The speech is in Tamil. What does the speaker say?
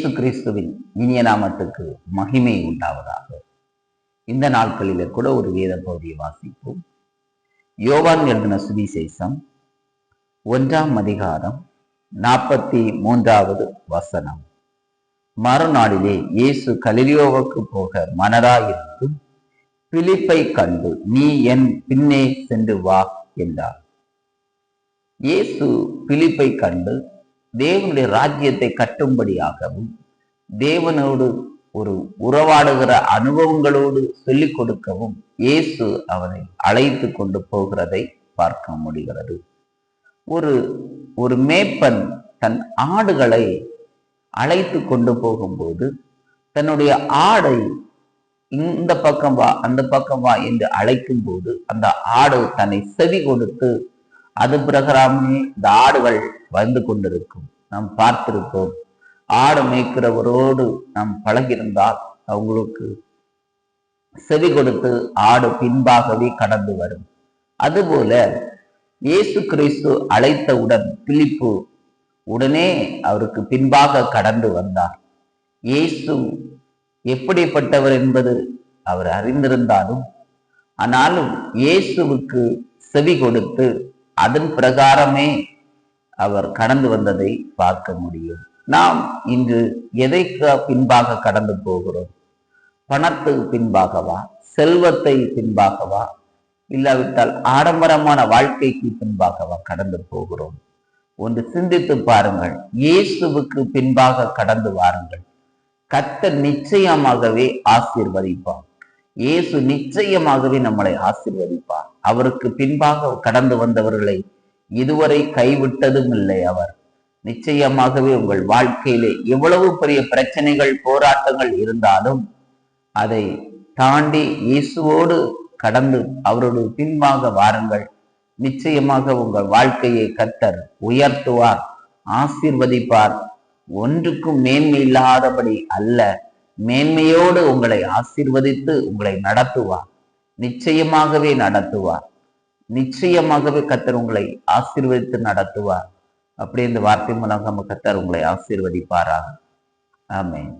இயேசு கிறிஸ்துவின் இனிய நாமத்துக்கு மகிமை உண்டாவதாக. இந்த நாட்களில கூட ஒரு வேத பகுதியை வாசிப்போம். யோவான் எழுதின சுவிசேஷம் 1ஆம் அதிகாரம் 43வது வசனம். மறுநாளிலே இயேசு கலிலியோவுக்கு போக மனதாயிருந்து பிலிப்பை கண்டு, நீ என் பின்னே சென்று வா என்றார். இயேசு பிலிப்பை கண்டு தேவனுடைய ராஜ்யத்தை கட்டும்படியாகவும் தேவனோடு ஒரு உறவாடுகிற அனுபவங்களோடு சொல்லிக் கொடுக்கவும் இயேசு அவனை அழைத்து கொண்டு போகிறதை பார்க்க முடிகிறது. ஒரு மேய்ப்பன் தன் ஆடுகளை அழைத்து கொண்டு போகும்போது தன்னுடைய ஆடை இந்த பக்கம் வா அந்த பக்கம் வா என்று அழைக்கும் போது அந்த ஆடு தன்னை செவி கொடுத்து அது பிரகாரமே இந்த ஆடுகள் வந்து கொண்டிருக்கும். நாம் பார்த்திருப்போம். ஆடு மேய்க்கிறவரோடு நாம் பழகியிருந்தால் அவங்களுக்கு செவி கொடுத்து ஆடு பின்பாகவே கடந்து வரும். அதுபோல இயேசு கிறிஸ்து அழைத்தவுடன் பிலிப்பு உடனே அவருக்கு பின்பாக கடந்து வந்தார். இயேசு எப்படிப்பட்டவர் என்பது அவர் அறிந்திருந்தாலும், ஆனாலும் இயேசுவுக்கு செவி கொடுத்து அதன் பிரகாரமே அவர் கடந்து வந்ததை பார்க்க முடியும். நாம் இன்று எதைக்கு பின்பாக கடந்து போகிறோம்? பணத்துக்கு பின்பாகவா, செல்வத்தை பின்பாகவா, இல்லாவிட்டால் ஆடம்பரமான வாழ்க்கைக்கு பின்பாகவா கடந்து போகிறோம்? ஒன்று சிந்தித்து பாருங்கள். இயேசுவுக்கு பின்பாக கடந்து வாருங்கள். கர்த்தர் நிச்சயமாகவே ஆசீர்வதிப்பார். இயேசு நிச்சயமாகவே நம்மளை ஆசீர்வதிப்பார். அவருக்கு பின்பாக கடந்து வந்தவர்களை இதுவரை கைவிட்டதும் இல்லை. அவர் நிச்சயமாகவே உங்கள் வாழ்க்கையிலே எவ்வளவு பெரிய பிரச்சனைகள், போராட்டங்கள் இருந்தாலும் அதை தாண்டி இயேசுவோடு கடந்து அவருடைய பின்பாக வாருங்கள். நிச்சயமாக உங்கள் வாழ்க்கையை கர்த்தர் உயர்த்துவார், ஆசீர்வதிப்பார். ஒன்றுக்கும் மேன்மை இல்லாதபடி அல்ல, மேன்மையோடு உங்களை ஆசீர்வதித்து உங்களை நடத்துவார். நிச்சயமாகவே நடத்துவார். நிச்சயமாகவே கர்த்தர் உங்களை ஆசீர்வதித்து நடத்துவார். அப்படி இந்த வார்த்தை மூலம் கர்த்தர் உங்களை ஆசீர்வதிப்பாராக. ஆமென்.